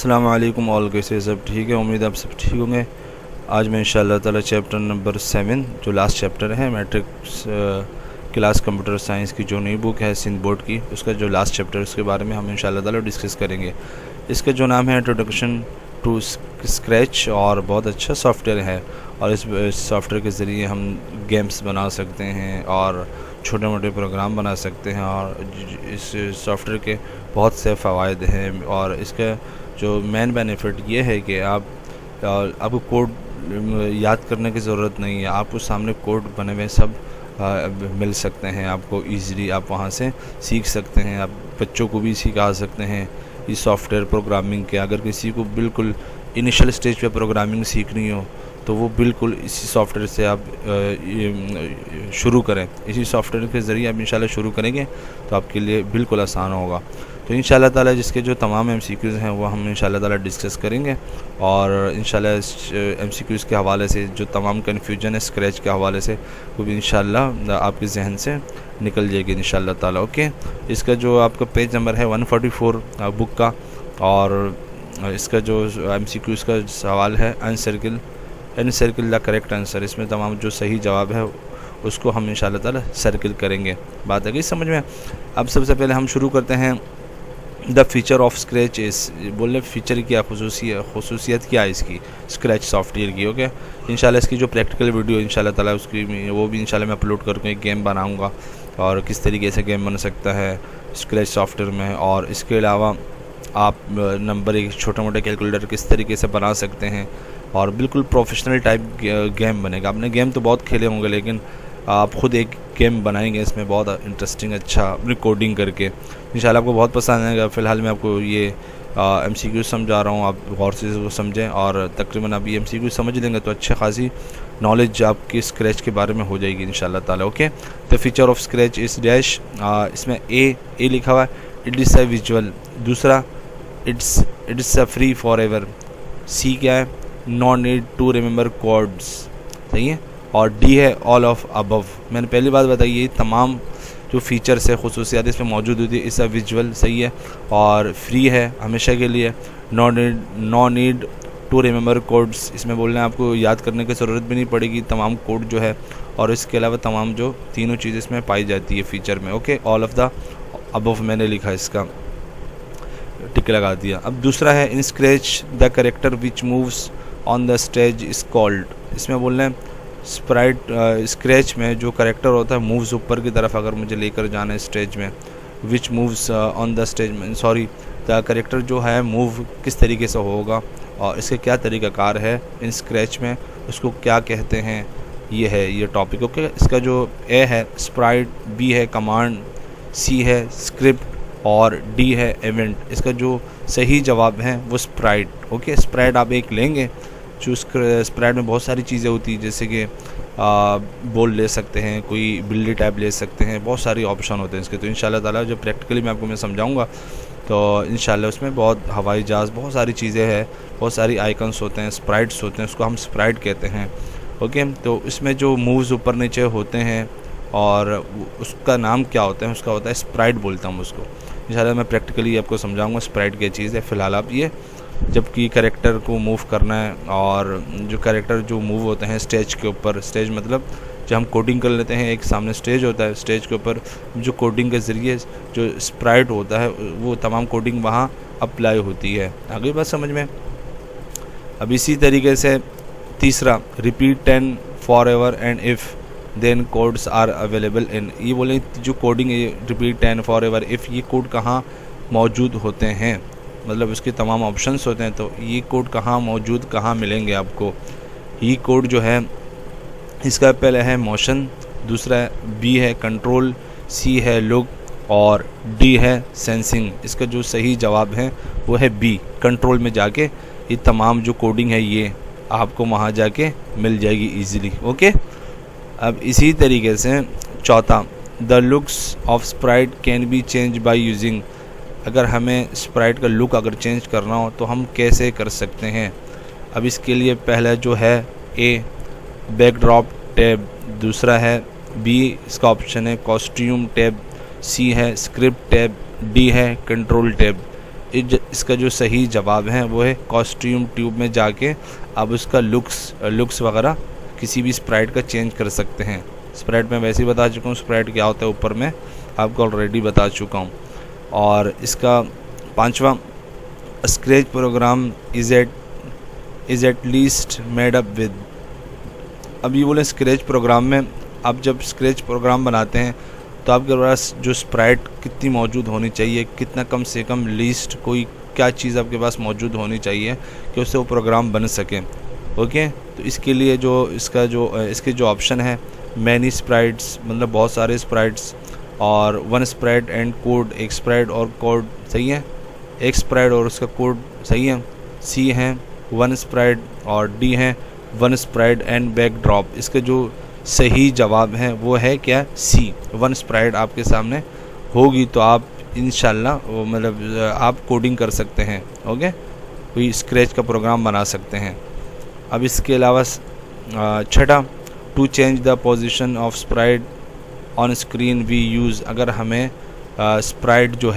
अस्सलाम वालेकुम ऑल, कैसे सब ठीक है। उम्मीद आप सब ठीक होंगे। आज मैं इंशाअल्लाह ताला चैप्टर नंबर 7 जो लास्ट चैप्टर है मैट्रिक क्लास कंप्यूटर साइंस की जो नई बुक है सिंध बोर्ड की, उसका जो लास्ट चैप्टर है उसके बारे में हम इंशाअल्लाह ताला डिस्कस करेंगे। इसका जो नाम है इंट्रोडक्शन टू स्क्रैच, और बहुत अच्छा सॉफ्टवेयर है और इस सॉफ्टवेयर के ज़रिए हम गेम्स बना सकते हैं और छोटे मोटे प्रोग्राम बना सकते हैं। और इस सॉफ्टवेयर के बहुत से फ़वाइद हैं और इसका जो मेन बेनिफिट ये है कि आपको कोड याद करने की ज़रूरत नहीं है। आपको सामने कोड बने हुए सब मिल सकते हैं आपको ईज़िली, आप वहाँ से सीख सकते हैं। आप बच्चों को भी सिखा सकते हैं इस सॉफ्टवेयर प्रोग्रामिंग के। अगर किसी को बिल्कुल इनिशियल स्टेज पे प्रोग्रामिंग सीखनी हो तो वो बिल्कुल इसी सॉफ्टवेयर से आप शुरू करें। इसी सॉफ्टवेयर के ज़रिए आप इंशाल्लाह शुरू करेंगे तो आपके लिए बिल्कुल आसान होगा। तो इंशाल्लाह ताला जिसके जो तमाम MCQs हैं वो हम इंशाल्लाह ताला डिस्कस करेंगे और इंशाल्लाह MCQs के हवाले से जो तमाम कन्फ्यूजन है स्क्रैच के हवाले से वो भी इंशाल्लाह आपके जहन से निकल जाएगी इंशाल्लाह ताला। ओके, इसका जो आपका पेज नंबर है 144 बुक का, और इसका जो MCQs का सवाल है अनसर्किल द करेक्ट आंसर। इसमें तमाम जो सही जवाब है उसको हम इंशाल्लाह ताला सर्किल करेंगे। बात आ गई समझ में। अब सबसे पहले हम शुरू करते हैं द फीचर ऑफ स्क्रैच इस बोले फीचर क्या खसूसियत क्या है इसकी स्क्रैच सॉफ्टवेयर की। ओके, इंशाल्लाह इसकी जो प्रैक्टिकल वीडियो इंशाल्लाह ताला उसकी वो भी इंशाल्लाह मैं अपलोड करके एक गेम बनाऊंगा और किस तरीके से गेम बन सकता है स्क्रैच सॉफ्टवेयर में। और इसके अलावा आप नंबर एक छोटे मोटे कैलकुलेटर किस तरीके से बना सकते हैं और बिल्कुल प्रोफेशनल टाइप गेम बनेगा। आपने गेम तो बहुत खेले होंगे लेकिन आप ख़ुद एक गेम बनाएंगे इसमें बहुत इंटरेस्टिंग अच्छा अपनी कोडिंग करके, इंशाल्लाह आपको बहुत पसंद आएगा। फ़िलहाल मैं आपको ये MCQ समझा रहा हूँ, आप गौर से वो समझें और तकरीबन आप ये MCQ समझ लेंगे तो अच्छी खासी नॉलेज आपकी स्क्रैच के बारे में हो जाएगी इंशाल्लाह ताला। Okay, the feature of Scratch is dash, इसमें ए लिखा हुआ है, इट इज़ अ विजुअल। दूसरा it's a free forever. See क्या है, no need to remember codes, सही है। और डी है ऑल ऑफ अबव। मैंने पहली बात बताई ये तमाम जो फीचर्स है खसूसियात इसमें मौजूद होती है। इस विजुअल सही है और फ्री है हमेशा के लिए। No need to remember codes, इसमें बोलना है आपको याद करने की ज़रूरत भी नहीं पड़ेगी तमाम कोड जो है। और इसके अलावा तमाम जो तीनों चीज़ें इसमें पाई जाती है फीचर में। Okay, all of the above मैंने लिखा, इसका टिक लगा दिया। अब दूसरा है in Scratch the character which moves on the stage is called. इसमें बोलना है स्प्राइट स्क्रैच में जो कैरेक्टर होता है मूव्स ऊपर की तरफ अगर मुझे लेकर जाना है स्टेज में, विच मूव्स ऑन द स्टेज में, सॉरी द कैरेक्टर जो है मूव किस तरीके से होगा और इसके क्या तरीक़ाकार है इन स्क्रैच में, उसको क्या कहते हैं, ये है ये टॉपिक। ओके, इसका जो ए है स्प्राइट, बी है कमांड, सी है स्क्रिप्ट और डी है इवेंट। इसका जो सही जवाब है वो स्प्राइट। ओके, स्प्राइट आप एक लेंगे जो स्प्राइट में बहुत सारी चीज़ें होती हैं, जैसे कि बॉल ले सकते हैं, कोई बिल्ली टाइप ले सकते हैं, बहुत सारी ऑप्शन होते हैं इसके। तो इंशाल्लाह ताला जो प्रैक्टिकली मैं समझाऊंगा तो इंशाल्लाह उसमें बहुत हवाई जहाज़ बहुत सारी चीज़ें हैं, बहुत सारी आइकन्स होते हैं, स्प्राइट्स होते हैं, उसको हम स्प्राइट कहते हैं। ओके, तो इसमें जो मूव्स ऊपर नीचे होते हैं और उसका नाम क्या होता है, उसका होता है स्प्राइट बोलता हूँ उसको। इंशाल्लाह मैं प्रैक्टिकली आपको समझाऊंगा स्प्राइट क्या चीज़ है। फ़िलहाल आप ये जबकि कैरेक्टर को मूव करना है और जो कैरेक्टर जो मूव होते हैं स्टेज के ऊपर, स्टेज मतलब जब हम कोडिंग कर लेते हैं एक सामने स्टेज होता है, स्टेज के ऊपर जो कोडिंग के ज़रिए जो स्प्राइट होता है वो तमाम कोडिंग वहाँ अप्लाई होती है। आगे बात समझ में। अब इसी तरीके से तीसरा repeat 10 forever and if then codes are available in. ये बोले जो कोडिंग है रिपीट 10 फॉर एवर इफ़, ये कोड कहाँ मौजूद होते हैं, मतलब इसके तमाम ऑप्शंस होते हैं। तो ये कोड कहाँ मौजूद कहाँ मिलेंगे आपको। ये कोड जो है इसका पहले है मोशन, दूसरा बी है कंट्रोल, सी है लुक और डी है सेंसिंग। इसका जो सही जवाब है वो है बी, कंट्रोल में जाके ये तमाम जो कोडिंग है ये आपको वहाँ जाके मिल जाएगी ईज़िली। ओके, अब इसी तरीके से चौथा the looks of Sprite can be change by using. अगर हमें स्प्राइट का लुक अगर चेंज करना हो तो हम कैसे कर सकते हैं। अब इसके लिए पहला जो है ए बैकड्रॉप टैब, दूसरा है बी इसका ऑप्शन है कॉस्ट्यूम टैब, सी है स्क्रिप्ट टैब, डी है कंट्रोल टैब। इसका जो सही जवाब है वो है कॉस्ट्यूम ट्यूब में जाके आप उसका लुक्स वगैरह किसी भी स्प्राइट का चेंज कर सकते हैं। स्प्राइट में वैसे ही बता चुका हूँ स्प्राइट क्या होता है, ऊपर में आपको ऑलरेडी बता चुका हूँ। और इसका 5वां, Scratch program is at least made up with. अब ये बोले स्क्रैच प्रोग्राम में आप जब स्क्रैच प्रोग्राम बनाते हैं तो आपके पास जो स्प्राइट कितनी मौजूद होनी चाहिए, कितना कम से कम लीस्ट कोई क्या चीज़ आपके पास मौजूद होनी चाहिए कि उससे वो प्रोग्राम बन सके। ओके, तो इसके लिए इसके जो ऑप्शन है मैनी स्प्राइट्स, मतलब बहुत सारे स्प्राइट्स, और 1 स्प्राइट एंड कोड, एक स्प्राइट और कोड, सही है, एक स्प्राइट और उसका कोड, सही है। सी है 1 स्प्राइट और डी है 1 स्प्राइट एंड बैकड्रॉप। इसका जो सही जवाब है वो है क्या, सी, 1 स्प्राइट आपके सामने होगी तो आप इंशाल्लाह वो मतलब आप कोडिंग कर सकते हैं। ओके, कोई स्क्रैच का प्रोग्राम बना सकते हैं। अब इसके अलावा 6, to change the position of sprite on screen we use. अगर हमें स्प्राइट जो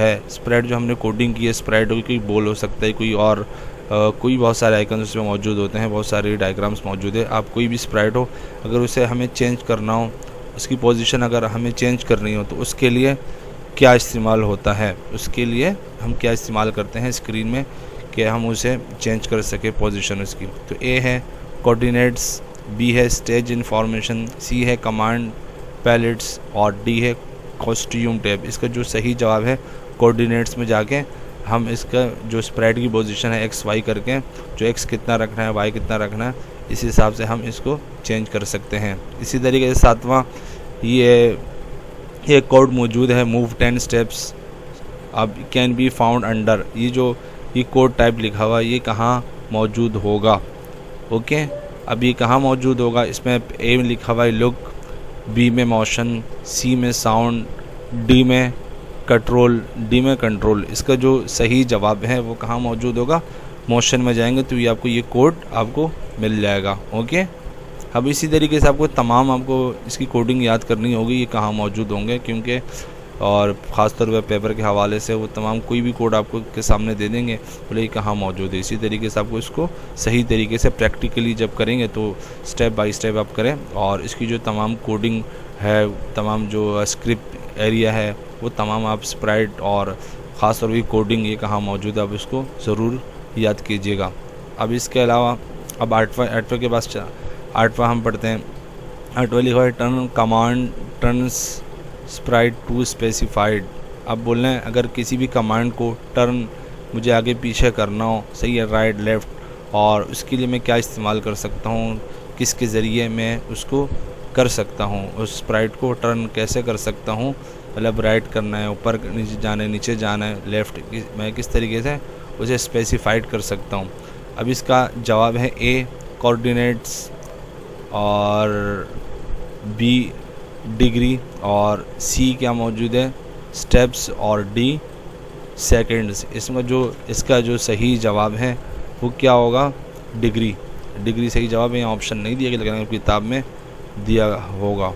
हमने कोडिंग की है, स्प्राइट कोई बॉल हो सकता है, कोई और कोई बहुत सारे आइकन उसमें मौजूद होते हैं, बहुत सारे डायग्राम्स मौजूद है। आप कोई भी स्प्राइट हो अगर उसे हमें चेंज करना हो, उसकी पोजीशन अगर हमें चेंज करनी हो तो उसके लिए क्या इस्तेमाल होता है, उसके लिए हम क्या इस्तेमाल करते हैं स्क्रीन में कि हम उसे चेंज कर सके पोजीशन उसकी। तो ए है कोऑर्डिनेट्स, बी है स्टेज इंफॉर्मेशन, सी है कमांड पैलेट्स और डी है कॉस्ट्यूम टैब। इसका जो सही जवाब है कोऑर्डिनेट्स में जाके हम इसका जो स्प्राइट की पोजीशन है एक्स वाई करके, जो एक्स कितना रखना है वाई कितना रखना है, इस हिसाब से हम इसको चेंज कर सकते हैं। इसी तरीके से 7वां, ये कोड मौजूद है मूव 10 स्टेप्स अब कैन बी फाउंड अंडर। ये कोड टाइप लिखा हुआ ये कहाँ मौजूद होगा। ओके, अब ये कहाँ मौजूद होगा, इसमें ए में लिखा हुआ है लुक, बी में मोशन, सी में साउंड, डी में कंट्रोल। इसका जो सही जवाब है वो कहाँ मौजूद होगा, मोशन में जाएंगे तो ये ये कोड आपको मिल जाएगा। ओके, अब इसी तरीके से आपको इसकी कोडिंग याद करनी होगी ये कहाँ मौजूद होंगे, क्योंकि और ख़ासतौर पर पेपर के हवाले से वो तमाम कोई भी कोड आपको के सामने दे देंगे, बोले ये कहाँ मौजूद है। इसी तरीके से आपको इसको सही तरीके से प्रैक्टिकली जब करेंगे तो स्टेप बाय स्टेप आप करें, और इसकी जो तमाम कोडिंग है, तमाम जो स्क्रिप्ट एरिया है, वो तमाम आप स्प्राइट और ख़ास तौर पर कोडिंग ये कहाँ मौजूद है आप इसको ज़रूर याद कीजिएगा। अब इसके अलावा अब 8वां के पास 8वां हम पढ़ते हैं। 8वां लिखा है turn command turns sprite to specified. अब बोल रहे हैं अगर किसी भी कमांड को टर्न मुझे आगे पीछे करना हो, सही है, राइट लेफ़्ट, और उसके लिए मैं क्या इस्तेमाल कर सकता हूँ, किसके ज़रिए मैं उसको कर सकता हूँ, उस स्प्राइट को टर्न कैसे कर सकता हूँ, मतलब राइट करना है, ऊपर नीचे जाना है, लेफ़्ट मैं किस तरीके से उसे स्पेसिफाइड कर सकता हूँ। अब इसका जवाब है ए कोऑर्डिनेट्स, और बी डिग्री, और सी क्या मौजूद है स्टेप्स, और डी सेकंड्स। इसका जो सही जवाब है वो क्या होगा, डिग्री सही जवाब है। यहाँ ऑप्शन नहीं दिया गया लेकिन किताब में दिया होगा।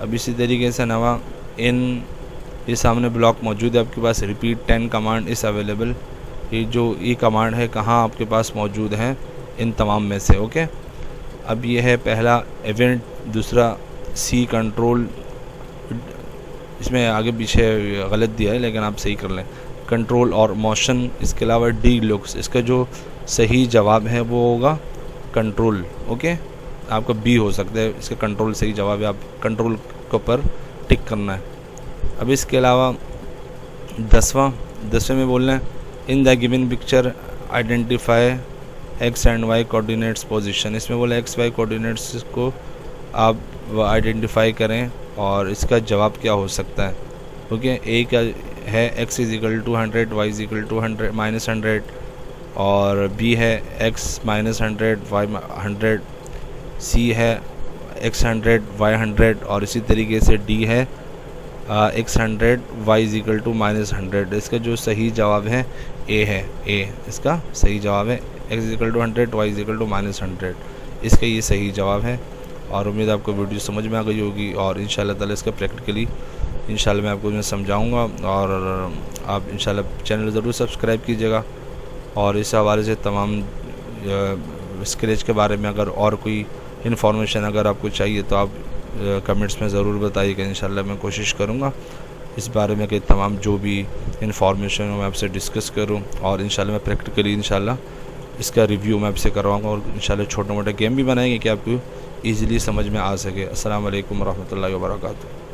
अब इसी तरीके से नवा ये सामने ब्लॉक मौजूद है आपके पास, रिपीट 10 कमांड इस अवेलेबल। ये कमांड है कहाँ आपके पास मौजूद है, इन तमाम में से। ओके, अब ये है पहला इवेंट, दूसरा सी कंट्रोल, इसमें आगे पीछे गलत दिया है लेकिन आप सही कर लें, कंट्रोल और मोशन। इसके अलावा डी लुक्स, इसका जो सही जवाब है वो होगा कंट्रोल। ओके, आपका बी हो सकता है, इसका कंट्रोल सही जवाब है, आप कंट्रोल के ऊपर टिक करना है। अब इसके अलावा 10वें में बोल रहे हैं in the given picture identify X and Y coordinates position. इसमें बोला एक्स वाई कोऑर्डिनेट्स को आप आइडेंटिफाई करें और इसका जवाब क्या हो सकता है। ओके, ए का है X is equal to 100, Y is equal to 100 -100, और बी है एक्स -100 वाई 100, सी है एक्स 100 वाई 100, और इसी तरीके से डी है X 100 Y is equal to -100। इसका जो सही जवाब है ए है, ए इसका सही जवाब है, X is equal to 100 Y is equal to -100, इसका ये सही जवाब है। और उम्मीद आपको वीडियो समझ में आ गई होगी और इंशाल्लाह ताला इसका प्रैक्टिकली इंशाल्लाह मैं आपको मैं समझाऊँगा। और आप इंशाल्लाह चैनल ज़रूर सब्सक्राइब कीजिएगा। और इस हवाले से तमाम स्क्रैच के बारे में अगर और कोई इन्फॉर्मेशन अगर आपको चाहिए तो आप कमेंट्स में ज़रूर बताइएगा। इंशाल्लाह मैं कोशिश करूँगा इस बारे में कि तमाम जो भी इन्फॉर्मेशन हो मैं आपसे डिस्कस करूँ, और इंशाल्लाह मैं प्रैक्टिकली इंशाल्लाह इसका रिव्यू मैं आपसे करवाऊँगा, और इंशाल्लाह छोटे मोटे गेम भी बनाएंगे कि आपको ईज़िली समझ में आ सके। अस्सलाम वालेकुम रहमतुल्लाहि व बरकातुहू।